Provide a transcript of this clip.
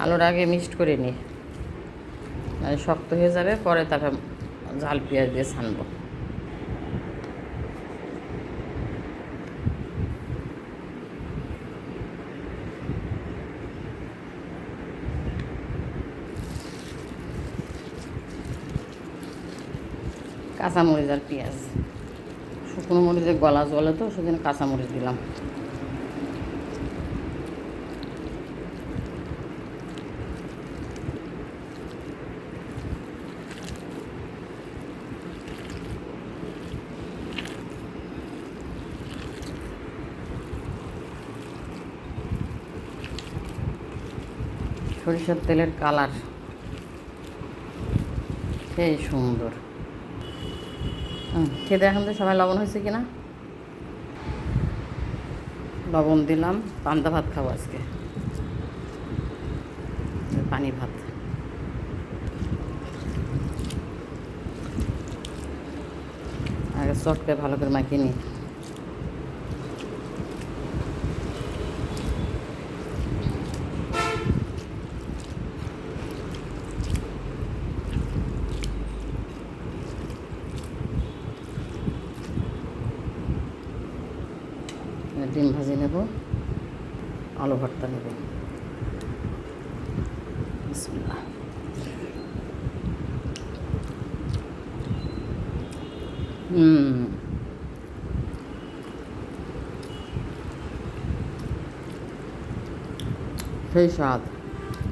আলুর আগে মিক্সড করে নিই, মানে শক্ত হয়ে যাবে, পরে তারপর ঝাল পেঁয়াজ দিয়ে ছানবো। কাঁচামরিচ আর পেঁয়াজ, শুকনো মরিচের গলা জলে তো সেজন্য কাঁচামরিচ দিলাম। সরিষার তেলের কালার সেই সুন্দর। খেয়ে দেখেন তো সবাই লবণ হয়েছে কিনা। লবণ দিলাম। পান্তা ভাত খাবো আজকে, পানি ভাত। আগে চটকে ভালো করে মাখিয়ে নিই। ডিম ভাজি নেব, আলু ভর্তা নেব। বিসমিল্লাহ। সেই স্বাদ।